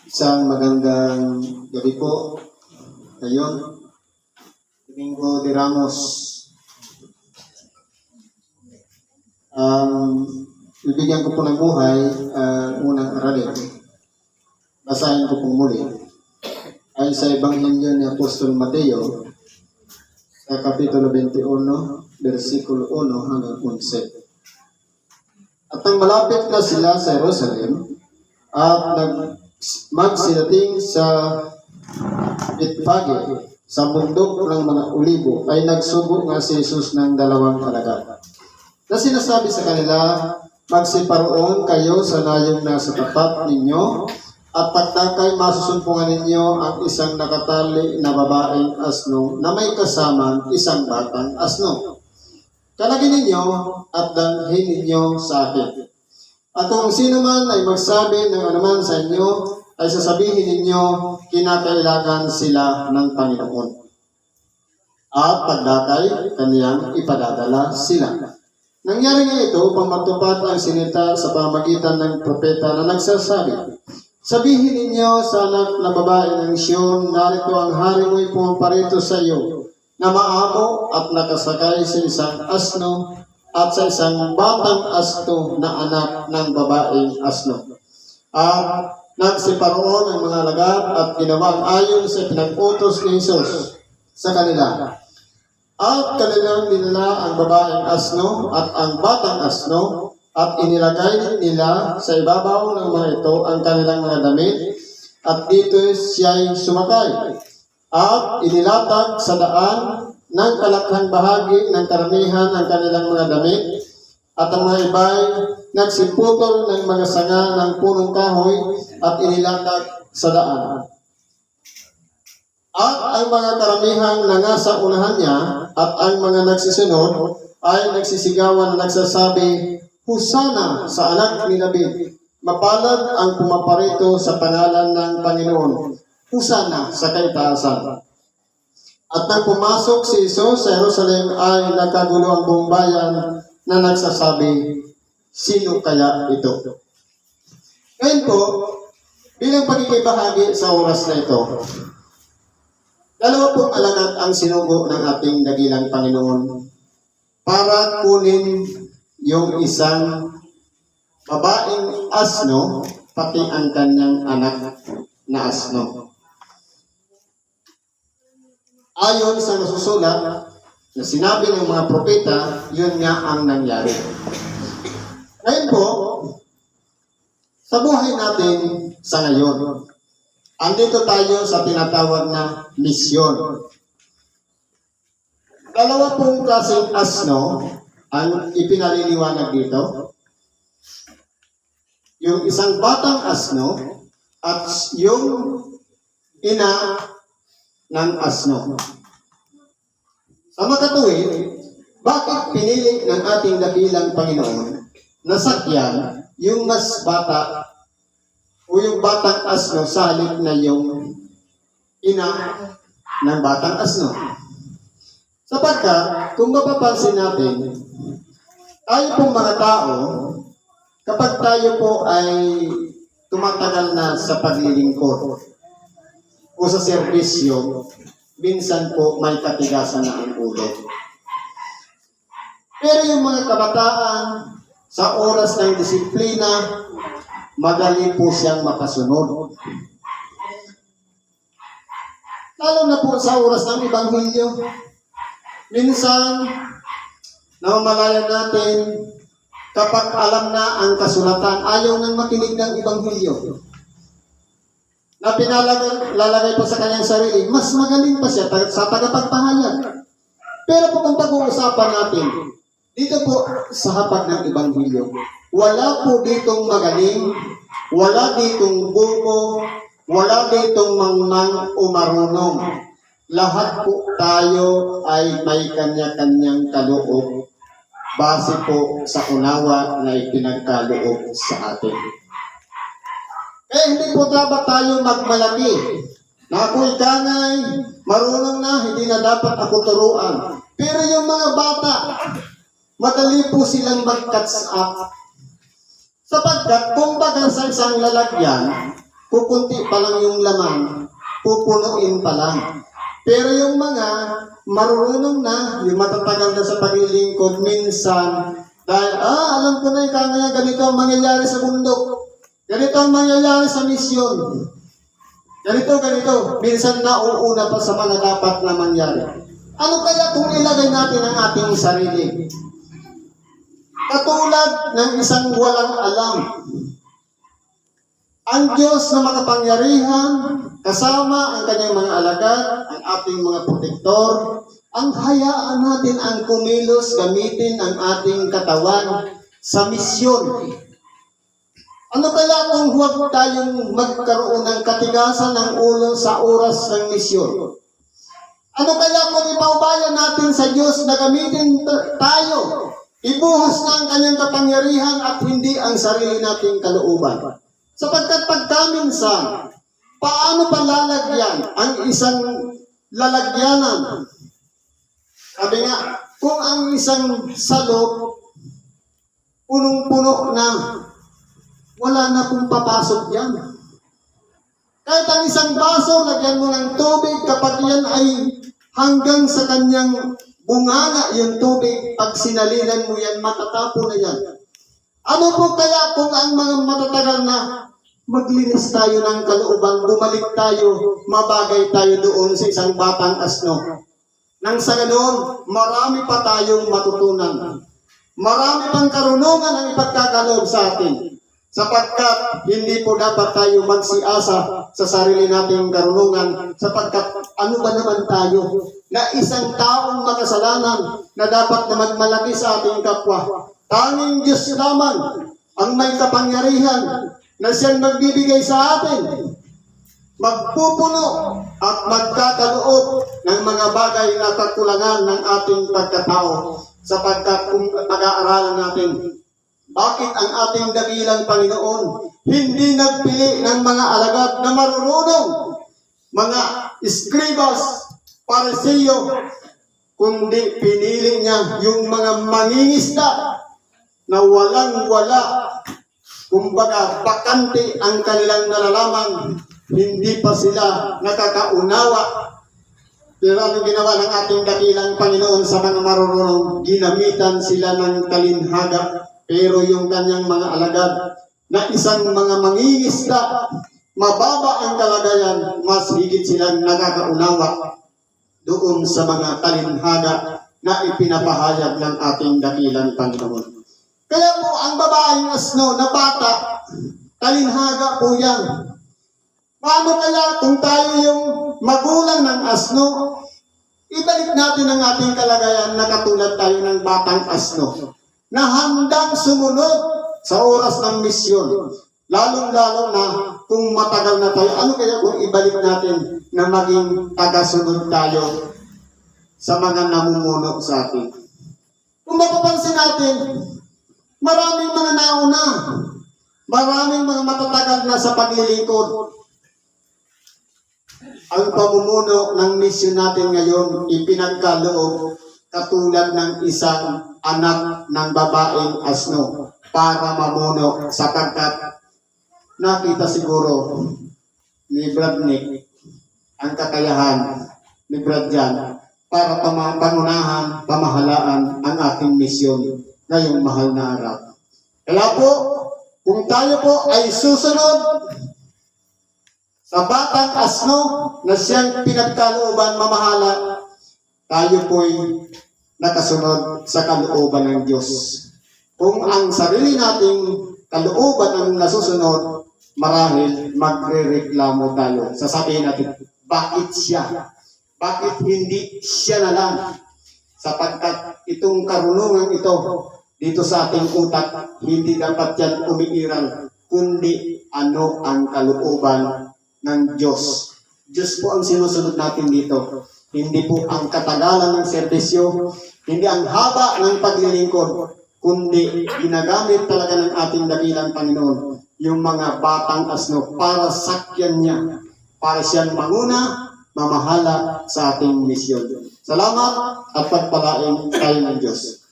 Isang magandang gabi po ngayon, Domingo de Ramos. Bibigyan ko po ng buhay unang aralin. Basahin ko po muli. Ay sa Ebanghelyo ni Apostol Mateo, sa Kapitulo 21, versikulo 1 hanggang 11. At nang malapit na sila sa Jerusalem, at magsidating sa Betfage, sa bundok ng mga Olibo, ay nagsugo nga si Jesus ng dalawang alagad, na sinasabi sa kanila, magsiparoon kayo sa layong nasa tapat ninyo, at pagtakay masusumpungan ninyo ang isang nakatali na babaeng asno na may kasamang isang batang asno. Kalagin ninyo at dalhin ninyo sa akin. At kung sino man ay magsabi ng anuman sa inyo, ay sasabihin ninyo, kinakailangan sila ng Panginoon. At pagdakay, kaniyang ipadadala sila. Nangyari nga ito upang matupad ang sinita sa pamagitan ng propeta na nagsasabi, sabihin ninyo sa anak na babae ng Siyon, narito ang hari mo'y pumaparito sa iyo, na maamo at nakasakay sa isang asno at sa isang batang asno na anak ng babaeng asno. At nagsiparoon ang mga alagad at ginawang ayon sa pinag-utos ni Jesus sa kanila. At kanilang dinala ang babaeng asno at ang batang asno at inilagay nila sa ibabaw ng mga ito ang kanilang mga damit at dito siya'y sumakay. At inilatag sa daan ng kalakhang bahagi ng karamihan ng kanilang mga damit at ang mga iba'y nagsiputol ng mga sanga ng punong kahoy at inilatag sa daan. At ang mga karamihang nangasa unahan niya at ang mga nagsisunod ay nagsisigawan na nagsasabi, Husana sa anak ni David, mapalad ang pumaparito sa pangalan ng Panginoon, Husana sa kaitaasan. At nang pumasok si Jesus sa Jerusalem ay nagkagulo ang buong bayan na nagsasabi, sino kaya ito? Ngayon po, bilang pagkikibahagi sa oras na ito, dalawa pong alagad ang sinugo ng ating dakilang Panginoon para kunin yung isang babaeng asno pati ang kanyang anak na asno. Ayon sa nasusulat na sinabi ng mga propeta, yun nga ang nangyari. Ngayon po, sa buhay natin sa ngayon, andito tayo sa tinatawag na misyon. Dalawa pong klaseng asno ang ipinaliliwanag dito. Yung isang batang asno at yung ina ng asno. Sa makatuwid, bakit pinili ng ating dakilang Panginoon na sakyan yung mas bata o yung batang asno sa halip na yung ina ng batang asno? Sapagkat, kung mapapansin natin, tayo pong mga tao, kapag tayo po ay tumatagal na sa paglilingkod o sa serbisyo, minsan po may katigasan na ang ulo. Pero yung mga kabataan, sa oras ng disiplina, madali po siyang makasunod. Lalo na po sa oras ng Ebanghelyo. Minsan, namamalayan natin, kapag alam na ang kasulatan, ayaw nang makinig ng Ebanghelyo. Na pinalalagay po sa kanyang sarili, mas magaling pa siya sa tagapagpahayag. Pero po kung pag-uusapan natin, dito po sa hapag ng Ebanghelyo, wala po ditong magaling, wala ditong buko, wala ditong mangmang o marunong. Lahat po tayo ay may kanya-kanyang kaloob base po sa unawa na ipinagkaloob sa atin. Hindi po dapat tayo magmalaki na ako'y kanay, marunong na, hindi na dapat ako turuan. Pero yung mga bata, madali po silang mag-catch up. Sapagkat kung baga sa isang lalagyan, kukunti pa lang yung laman, pupunuin pa lang. Pero yung mga marunong na, yung matatagal na sa paglilingkod, minsan, dahil, alam ko na kaya ganito ang mangyayari sa bundok. Ganito ang mangyayari sa misyon. Ganito. Minsan nauuna pa sa mga dapat na mangyari. Ano kaya kung ilagay natin ang ating sarili? Katulad ng isang walang alam. Ang Diyos na makapangyarihan, kasama ang kanyang mga alagad, ang ating mga protektor, ang hayaan natin ang kumilos gamitin ang ating katawan sa misyon. Ano kaya kung huwag tayong magkaroon ng katigasan ng ulo sa oras ng misyon? Ano kaya kung ipaubayan natin sa Diyos na gamitin tayo, ibuhos na ang kanyang kapangyarihan at hindi ang sarili nating kalooban? Sapagkat pagkaminsan, paano pa lalagyan ang isang lalagyanan? Sabi nga, kung ang isang salop, punong-puno na, wala na kung papasok yan. Kahit ang isang baso, lagyan mo ng tubig, kapag yan ay hanggang sa kanyang bunganga yung tubig, pag sinalinan mo yan, matatapo na yan. Ano po kaya kung ang mga matatagal na maglinis tayo ng kalooban, bumalik tayo, mabagay tayo doon sa isang batang asno? Nang sa ganoon, marami pa tayong matutunan. Marami pang karunungan ang ipagkakaloob sa atin. Sapagkat hindi po dapat tayo magsiasa sa sarili nating karunungan. Sapagkat ano ba naman tayo na isang taong makasalanan na dapat na magmalaki sa ating kapwa? Tanging Diyos lamang ang may kapangyarihan na siyang magbibigay sa atin, magpupuno at magkakaloob ng mga bagay na kakulangan ng ating pagkatao. Sapagkat kung pag-aaralan natin, bakit ang ating dakilang Panginoon hindi nagpili ng mga alagad na marurunong, mga eskribas, parisiyo, kundi pinili niya yung mga mangingisda na walang-wala, kumbaga bakante ang kanilang nalalaman, hindi pa sila nakakaunawa. Pero ano ginawa ng ating dakilang Panginoon sa mga marurunong? Ginamitan sila ng talinhaga. Pero yung kanyang mga alagad na isang mga mangingisda, mababa ang kalagayan, mas higit silang nakakaunawa doon sa mga talinhaga na ipinapahayag ng ating dakilang Panginoon. Kaya po ang babaeng asno na bata, talinhaga po yan. Paano kaya kung tayo yung magulang ng asno, ibalik natin ang ating kalagayan na katulad tayo ng batang asno na handang sumunod sa oras ng misyon. Lalong-lalo na kung matagal na tayo, ano kaya kung ibalik natin na maging tagasunod tayo sa mga namumuno sa atin? Kung mapapansin natin, maraming mga nauna, maraming mga matatagal na sa paglilingkod. Ang pamumuno ng misyon natin ngayon, ipinagkaloob katulad ng isang anak ng babaeng asno para mamuno, sapagkat nakita siguro ni Brad Nick ang kakayahan ni Brad Jan para pangunahan, pamahalaan ang ating misyon ngayong mahal na araw. Kaya po, kung tayo po ay susunod sa batang asno na siyang pinagkalooban mamahala, tayo po'y nakasunod sa kalooban ng Diyos. Kung ang sarili nating kalooban ang nasusunod, marahil magre-reklamo tayo. Sasabihin natin, bakit siya? Bakit hindi siya na lang? Sapagkat itong karunungan ito, dito sa ating utak, hindi dapat yan umiiral, kundi ano ang kalooban ng Diyos. Diyos po ang sinusunod natin dito. Hindi po ang katagalan ng serbisyo, hindi ang haba ng paglilingkod, kundi ginagamit talaga ng ating dakilang Panginoon yung mga batang asno para sakyan niya, para siyang manguna, mamahala sa ating misyon. Salamat at pagpalain tayo ng Diyos.